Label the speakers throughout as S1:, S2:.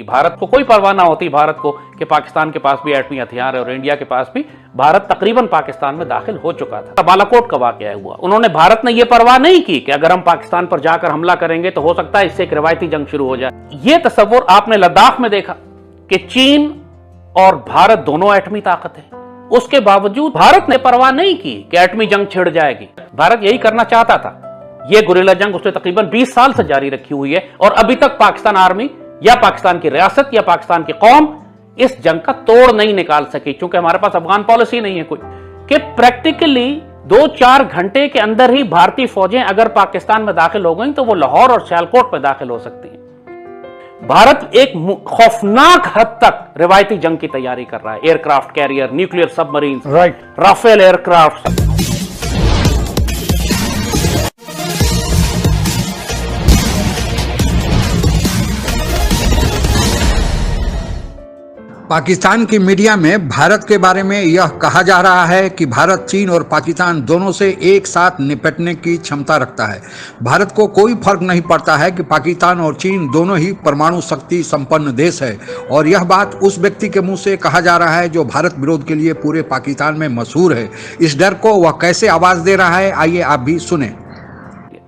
S1: भारत को कोई परवाह ना होती भारत को कि पाकिस्तान के पास भी एटमी हथियार है और इंडिया के पास भी। भारत तकरीबन पाकिस्तान में दाखिल हो चुका था। बालाकोट का वाकया हुआ, उन्होंने भारत ने यह परवाह नहीं की कि अगर हम पाकिस्तान पर जाकर हमला करेंगे तो हो सकता है इससे एक रिवायती जंग शुरू हो जाए। यह तस्वुर आपने लद्दाख में देखा कि चीन और भारत दोनों एटमी ताकत है, उसके बावजूद भारत ने परवाह नहीं की कि एटमी जंग छिड़ जाएगी। भारत यही करना चाहता था। यह गुरिल्ला जंग उसने तकरीबन 20 साल से जारी रखी हुई है और अभी तक पाकिस्तान आर्मी या पाकिस्तान की रियासत या पाकिस्तान की कौम इस जंग का तोड़ नहीं निकाल सकी, क्योंकि हमारे पास अफगान पॉलिसी नहीं है कोई कि प्रैक्टिकली 2-4 घंटे के अंदर ही भारतीय फौजें अगर पाकिस्तान में दाखिल हो गई तो वो लाहौर और सियालकोट में दाखिल हो सकती हैं। भारत एक खौफनाक हद तक रिवायती जंग की तैयारी कर रहा है। Aircraft carrier, nuclear submarine, Rafale aircraft.
S2: Pakistan की मीडिया में भारत के बारे में यह कहा जा रहा है कि भारत चीन और पाकिस्तान दोनों से एक साथ निपटने की क्षमता रखता है। भारत को कोई फर्क नहीं पड़ता है कि पाकिस्तान और चीन दोनों ही परमाणु शक्ति संपन्न देश है, और यह बात उस व्यक्ति के मुंह से कहा जा रहा है जो भारत विरोध के लिए पूरे पाकिस्तान में मशहूर है। इस डर को वह कैसे आवाज दे रहा है, आइए आप भी सुने।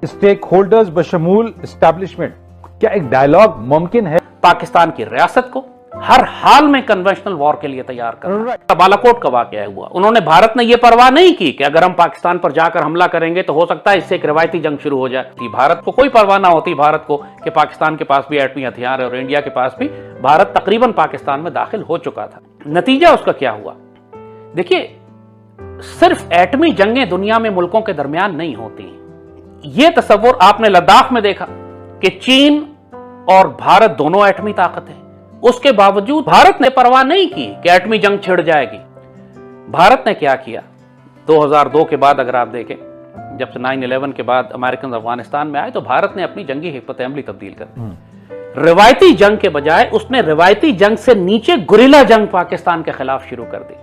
S3: स्टेक होल्डर्स बशमूल एस्टैब्लिशमेंट, क्या एक डायलॉग मुमकिन है?
S1: पाकिस्तान की रियासत को हर हाल में कन्वेंशनल वॉर के लिए तैयार कर। बालाकोट का वाकया हुआ, उन्होंने भारत ने यह परवाह नहीं की कि अगर हम पाकिस्तान पर जाकर हमला करेंगे तो हो सकता है इससे एक रिवायती जंग शुरू हो जाए। भारत को कोई परवाह ना होती भारत को कि पाकिस्तान के पास भी एटमी हथियार है और इंडिया के पास भी। भारत तकरीबन पाकिस्तान में दाखिल हो चुका था। नतीजा उसका क्या हुआ? देखिए, सिर्फ एटमी जंगें दुनिया में मुल्कों के दरमियान नहीं होती। यह तस्वुर आपने लद्दाख में देखा कि चीन और भारत दोनों एटमी ताकत है, उसके बावजूद भारत ने परवाह नहीं की कि एटमी जंग छिड़ जाएगी। भारत ने क्या किया 2002 के बाद, अगर आप देखें, जब से 9/11 के बाद अमेरिकन अफगानिस्तान में आए तो भारत ने अपनी जंगी हिकमत अमली तब्दील कर दी। रिवायती जंग के बजाय उसने रिवायती जंग से नीचे गुरिल्ला जंग पाकिस्तान के खिलाफ शुरू कर दी।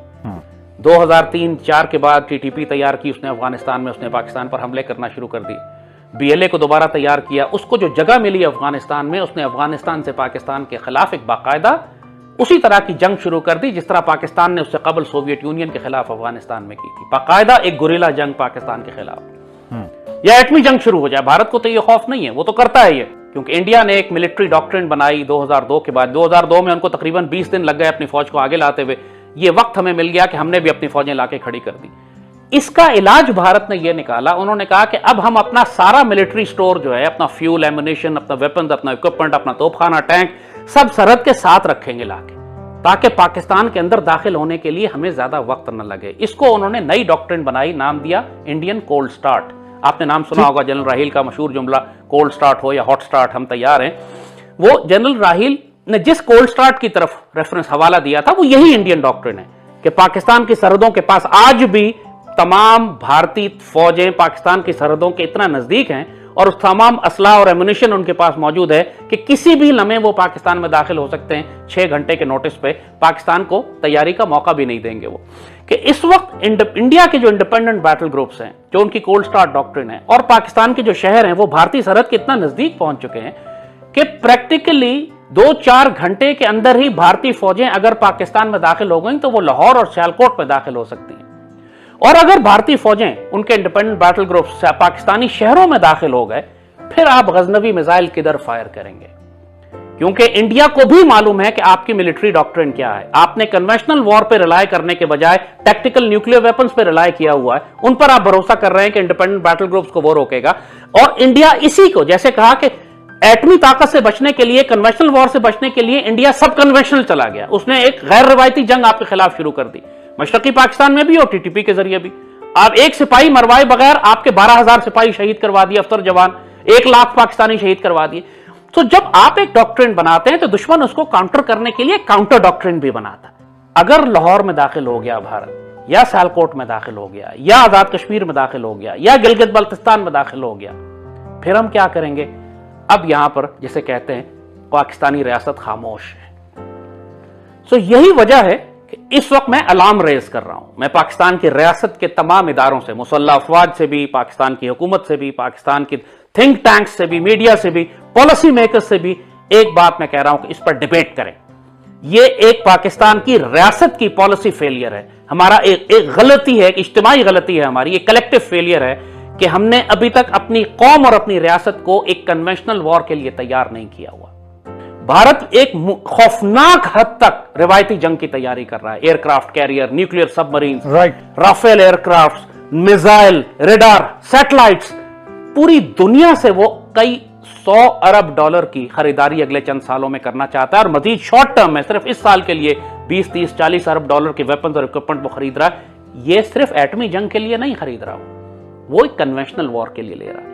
S1: 2003-4 के बाद TTP तैयार की उसने अफगानिस्तान में, उसने पाकिस्तान पर हमले करना शुरू कर दिए। BLA को दोबारा तैयार किया, उसको जो जगह मिली अफगानिस्तान में, उसने अफगानिस्तान से पाकिस्तान के खिलाफ एक बाकायदा उसी तरह की जंग शुरू कर दी जिस तरह पाकिस्तान ने उससे कबल सोवियत यूनियन के खिलाफ अफगानिस्तान में की थी। बाकायदा एक गुरिल्ला जंग पाकिस्तान के खिलाफ। या एटमी जंग शुरू हो जाए, भारत को तो ये खौफ नहीं है, वो तो करता है ये, क्योंकि इंडिया ने एक मिलिट्री डॉक्ट्रिन बनाई 2002 के बाद। 2002 में उनको तकरीबन 20 दिन लग गए अपनी फौज को आगे लाते हुए। ये वक्त हमें मिल गया कि हमने भी अपनी फौजें लाके खड़ी कर दी। इसका इलाज भारत ने यह निकाला, उन्होंने कहा कि अब हम अपना सारा मिलिट्री स्टोर जो है, अपना फ्यूल, एमुनिशन, अपना वेपन्स, अपना इक्विपमेंट, अपना तोपखाना, टैंक, सब सरहद के साथ रखेंगे लाके, ताकि पाकिस्तान के अंदर दाखिल होने के लिए हमें ज्यादा वक्त न लगे। इसको उन्होंने नई डॉक्ट्रिन बनाई, नाम दिया इंडियन कोल्ड स्टार्ट। आपने नाम सुना होगा जनरल राहील का मशहूर जुमला, कोल्ड स्टार्ट हो या हॉट स्टार्ट, हम तैयार हैं। वो जनरल राहील ने जिस कोल्ड स्टार्ट की तरफ रेफरेंस हवाला दिया था वो यही इंडियन डॉक्ट्रिन है कि पाकिस्तान की सरहदों के पास आज भी तमाम भारतीय फौजें पाकिस्तान की सरहदों के इतना नजदीक हैं और उस तमाम असला और एमुनिशन उनके पास मौजूद है कि किसी भी लम्हे वो पाकिस्तान में दाखिल हो सकते हैं। 6 घंटे के नोटिस पे पाकिस्तान को तैयारी का मौका भी नहीं देंगे वो। कि इस वक्त इंडिया के जो इंडिपेंडेंट बैटल ग्रुप्स हैं, जो उनकी कोल्ड स्टार्ट डॉक्ट्रिन है, और पाकिस्तान के जो शहर हैं वो भारतीय सरहद के इतना नजदीक पहुंच चुके हैं कि प्रैक्टिकली 2-4 घंटे के अंदर ही भारतीय फौजें अगर पाकिस्तान में दाखिल हो गई तो वो लाहौर और सियालकोट में दाखिल हो सकती हैं। और अगर भारतीय फौजें उनके इंडिपेंडेंट बैटल ग्रुप पाकिस्तानी शहरों में दाखिल हो गए, फिर आप गजनवी मिसाइल किधर फायर करेंगे? क्योंकि इंडिया को भी मालूम है कि आपकी मिलिट्री डॉक्ट्रिन क्या है। आपने कन्वेंशनल वॉर पे रिलाय करने के बजाय टैक्टिकल न्यूक्लियर वेपन्स पे रिलाय किया हुआ है। उन पर आप भरोसा कर रहे हैं कि इंडिपेंडेंट बैटल ग्रुप्स को वो रोकेगा। और इंडिया इसी को, जैसे कहा कि एटमी ताकत से बचने के लिए, कन्वेंशनल वॉर से बचने के लिए इंडिया सब कन्वेंशनल चला गया। उसने एक गैर रिवायती जंग आपके खिलाफ शुरू कर दी, मशरकी पाकिस्तान में भी और TTP के जरिए भी। आप एक सिपाही मरवाए बगैर आपके 12,000 सिपाही शहीद करवा दिए, अफसर जवान 1 लाख पाकिस्तानी शहीद करवा दिए। तो जब आप एक डॉक्ट्रिन बनाते हैं तो दुश्मन उसको काउंटर करने के लिए काउंटर डॉक्ट्रिन भी बनाता है। अगर लाहौर में दाखिल हो गया भारत, या सियालकोट में दाखिल हो गया, या आजाद कश्मीर में दाखिल हो गया, या गिलगित बल्तिस्तान में दाखिल हो गया, फिर हम क्या करेंगे? अब यहां पर जिसे कहते हैं पाकिस्तानी रियासत खामोश है। तो यही वजह है कि इस वक्त मैं अलार्म रेज कर रहा हूं। मैं पाकिस्तान की रियासत के तमाम इदारों से, मुसल्लह अफवाज से भी, पाकिस्तान की हुकूमत से भी, पाकिस्तान की थिंक टैंक्स से भी, मीडिया से भी, पॉलिसी मेकर्स से भी एक बात मैं कह रहा हूं कि इस पर डिबेट करें। ये एक पाकिस्तान की रियासत की पॉलिसी फेलियर है, हमारा एक गलती है, एक इज्तिमाई गलती है हमारी, एक कलेक्टिव फेलियर है कि हमने अभी तक अपनी कौम और अपनी रियासत को एक कन्वेंशनल वॉर के लिए तैयार नहीं किया हुआ। भारत एक खौफनाक हद तक रिवायती जंग की तैयारी कर रहा है, aircraft carrier, nuclear submarine, Rafale aircraft, missile, radar, satellites, पूरी दुनिया से वो कई $100 अरब की खरीदारी अगले चंद सालों में करना चाहता है और मजीद शॉर्ट टर्म में सिर्फ इस साल के लिए 20, 30, $40 अरब के वेपन्स और इक्विपमेंट वो खरीद रहा है। ये सिर्फ एटमी जंग के लिए नहीं खरीद रहा, वो एक कन्वेंशनल वॉर के लिए ले रहा है।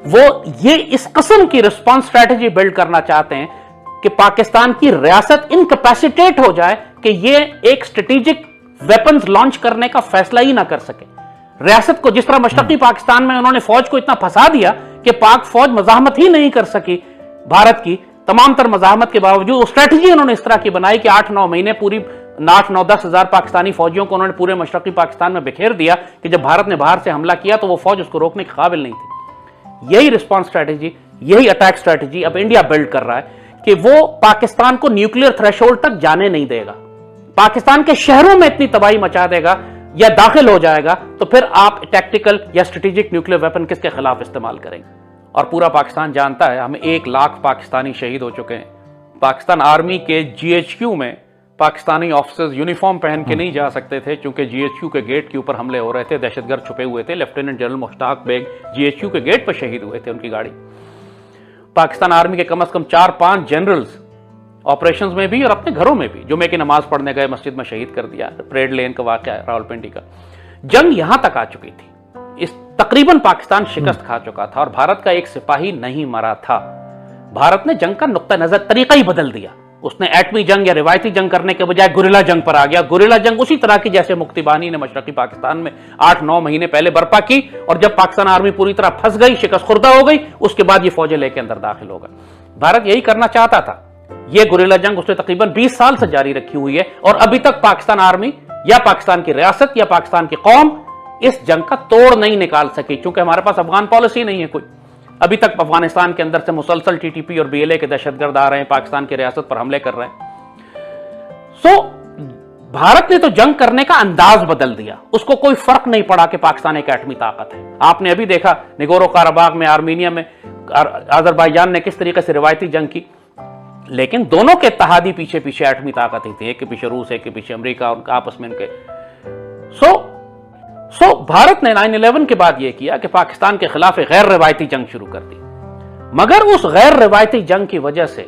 S1: वो ये इस किस्म की रिस्पॉन्स स्ट्रैटेजी बिल्ड करना चाहते हैं कि पाकिस्तान की रियासत इनकैपेसिटेट हो जाए कि ये एक स्ट्रेटेजिक वेपन्स लॉन्च करने का फैसला ही ना कर सके। रियासत को जिस तरह मशरकी पाकिस्तान में उन्होंने फौज को इतना फंसा दिया कि पाक फौज मजाहमत ही नहीं कर सकी भारत की, तमाम तर मजाहमत के बावजूद स्ट्रेटजी उन्होंने इस तरह की बनाई कि 8-9 महीने पूरी 8-9-10 हजार पाकिस्तानी फौजियों को उन्होंने पूरे मशरकी पाकिस्तान में बिखेर दिया कि जब भारत ने बाहर से हमला किया तो वो फौज उसको रोकने के काबिल नहीं थी। यही रिस्पॉन्स स्ट्रेटजी, यही अटैक स्ट्रेटजी अब इंडिया बिल्ड कर रहा है कि वो पाकिस्तान को न्यूक्लियर थ्रेशोल्ड तक जाने नहीं देगा, पाकिस्तान के शहरों में इतनी तबाही मचा देगा या दाखिल हो जाएगा तो फिर आप टैक्टिकल या स्ट्रेटेजिक न्यूक्लियर वेपन किसके खिलाफ इस्तेमाल करेंगे। और पूरा पाकिस्तान जानता है, हमें 1 लाख पाकिस्तानी शहीद हो चुके हैं। पाकिस्तान आर्मी के GHQ में पाकिस्तानी ऑफिसर्स यूनिफॉर्म पहन के नहीं जा सकते थे क्योंकि GHQ के गेट के ऊपर हमले हो रहे थे, दहशतगर्द छुपे हुए थे। Lieutenant general Mushtaq Baig GHQ के गेट पर शहीद हुए थे, उनकी गाड़ी। पाकिस्तान आर्मी के कम से कम 4-5 जनरल्स ऑपरेशंस में भी और अपने घरों में भी जुमे की नमाज पढ़ने गए मस्जिद में शहीद कर दिया। परेड लेन का वाकया है रावलपिंडी का। जंग यहां तक आ चुकी थी, इस तकरीबन पाकिस्तान शिकस्त खा चुका था और भारत का एक सिपाही नहीं मरा था। भारत ने जंग का नुक्ता नजर तरीका ही बदल दिया। उसने एटमी जंग या रिवायती जंग करने के बजाय गुरिल्ला जंग पर आ गया। गुरिल्ला जंग उसी तरह की जैसे मुक्तिबानी ने मशरकी पाकिस्तान में 8-9 महीने पहले बर्पा की और जब पाकिस्तान आर्मी पूरी तरह फंस गई, शिकस्त खुर्दा हो गई, उसके बाद ये फौजें लेके अंदर दाखिल हो गए। भारत यही करना चाहता था। ये गुरिल्ला जंग उसने तकरीबन 20 साल से जारी रखी हुई है और अभी तक पाकिस्तान आर्मी या पाकिस्तान की रियासत या पाकिस्तान की कौम इस जंग का तोड़ नहीं निकाल सकी, क्योंकि हमारे पास अफगान पॉलिसी नहीं है कोई। अभी तक अफगानिस्तान के अंदर से मुसलसल TTP और BLA के दहशतगर्द आ रहे हैं, पाकिस्तान की रियासत पर हमले कर रहे हैं। भारत ने तो जंग करने का अंदाज बदल दिया, उसको कोई फर्क नहीं पड़ा कि पाकिस्तान एक एटमी ताकत है। आपने अभी देखा निगोरो काराबाग में, आर्मीनिया में अजरबैजान ने किस तरीके से रिवायती जंग की, लेकिन दोनों के इत्तेहादी पीछे पीछे एटमी ताकत ही थी, एक के पीछे रूस, एक के पीछे अमेरिका, उनका आपस में इनके। भारत ने 9/11 के बाद यह किया कि पाकिस्तान के खिलाफ एक गैर रिवायती जंग शुरू कर दी, मगर उस गैर रिवायती जंग की वजह से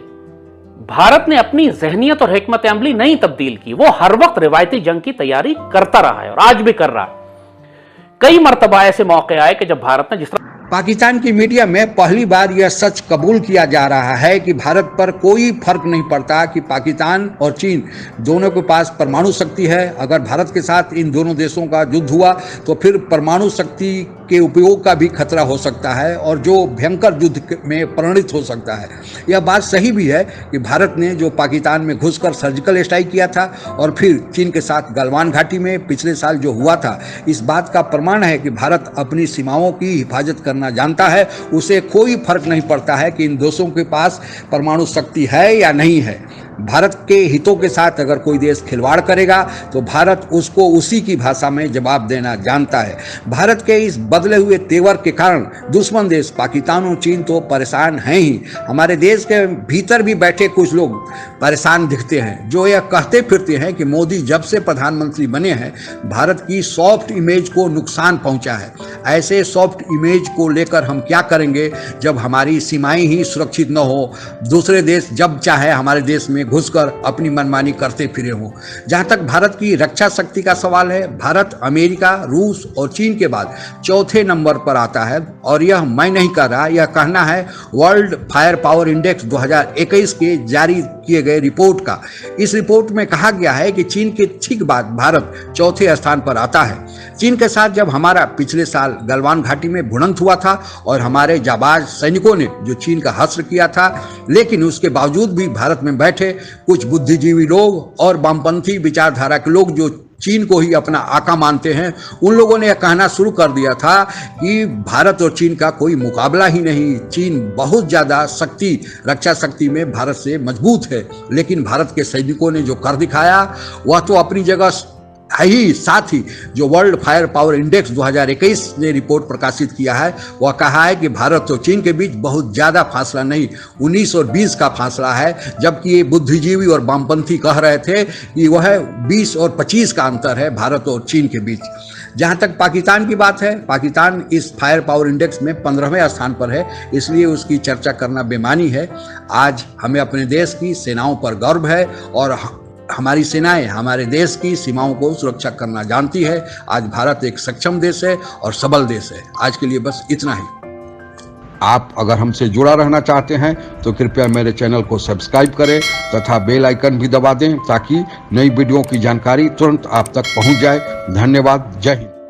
S1: भारत ने अपनी जहनियत और हिकमत अमली नहीं तब्दील की। वो हर वक्त रिवायती जंग की तैयारी करता रहा है और आज भी कर रहा है। कई मर्तबा ऐसे मौके आए कि जब भारत ने जिस तरह
S2: पाकिस्तान की मीडिया में पहली बार यह सच कबूल किया जा रहा है कि भारत पर कोई फर्क नहीं पड़ता कि पाकिस्तान और चीन दोनों के पास परमाणु शक्ति है। अगर भारत के साथ इन दोनों देशों का युद्ध हुआ तो फिर परमाणु शक्ति के उपयोग का भी खतरा हो सकता है और जो भयंकर युद्ध में परिणत हो सकता है। यह बात सही भी है कि भारत ने जो पाकिस्तान में घुसकर सर्जिकल स्ट्राइक किया था और फिर चीन के साथ गलवान घाटी में पिछले साल जो हुआ था, इस बात का प्रमाण है कि भारत अपनी सीमाओं की हिफाजत करना जानता है। उसे कोई फर्क नहीं पड़ता है कि इन देशों के पास परमाणु शक्ति है या नहीं है। भारत के हितों के साथ अगर कोई देश खिलवाड़ करेगा तो भारत उसको उसी की भाषा में जवाब देना जानता है। भारत के इस बदले हुए तेवर के कारण दुश्मन देश पाकिस्तान और चीन तो परेशान हैं ही, हमारे देश के भीतर भी बैठे कुछ लोग परेशान दिखते हैं, जो यह कहते फिरते हैं कि मोदी जब से प्रधानमंत्री बने हैं भारत की सॉफ्ट इमेज को नुकसान पहुंचा है। ऐसे सॉफ्ट इमेज को लेकर हम क्या करेंगे जब हमारी सीमाएं ही सुरक्षित न हो, दूसरे देश जब चाहे हमारे देश में घुसकर अपनी मनमानी करते फिरे हों। जहां तक भारत की रक्षा शक्ति का सवाल है, भारत अमेरिका, रूस और चीन के बाद चौथे नंबर पर आता है और यह मैं नहीं कह रहा, यह कहना है वर्ल्ड फायर पावर इंडेक्स 2021 के जारी किए गए रिपोर्ट का। इस रिपोर्ट में कहा गया है कि चीन के ठीक बाद भारत चौथे स्थान पर आता है। चीन के साथ जब हमारा पिछले साल गलवान घाटी में भिड़ंत हुआ था और हमारे जाबाज सैनिकों ने जो चीन का हश्र किया था, लेकिन उसके बावजूद भी भारत में बैठे कुछ बुद्धिजीवी लोग और वामपंथी विचारधारा के लोग जो चीन को ही अपना आका मानते हैं, उन लोगों ने यह कहना शुरू कर दिया था कि भारत और चीन का कोई मुकाबला ही नहीं, चीन बहुत ज़्यादा रक्षा शक्ति में भारत से मजबूत है। लेकिन भारत के सैनिकों ने जो कर दिखाया वह तो अपनी जगह है ही, साथ ही जो वर्ल्ड फायर पावर इंडेक्स 2021 ने रिपोर्ट प्रकाशित किया है वह कहा है कि भारत और चीन के बीच बहुत ज़्यादा फासला नहीं, 19 और 20 का फासला है, जबकि ये बुद्धिजीवी और वामपंथी कह रहे थे कि वह 20 और 25 का अंतर है भारत और चीन के बीच। जहाँ तक पाकिस्तान की बात है, पाकिस्तान इस फायर पावर इंडेक्स में 15वें स्थान पर है, इसलिए उसकी चर्चा करना बेमानी है। आज हमें अपने देश की सेनाओं पर गर्व है और हमारी सेनाएं हमारे देश की सीमाओं को सुरक्षा करना जानती है। आज भारत एक सक्षम देश है और सबल देश है। आज के लिए बस इतना ही।
S4: आप अगर हमसे जुड़ा रहना चाहते हैं तो कृपया मेरे चैनल को सब्सक्राइब करें तथा बेल आइकन भी दबा दें ताकि नई वीडियो की जानकारी तुरंत आप तक पहुंच जाए। धन्यवाद। जय हिंद।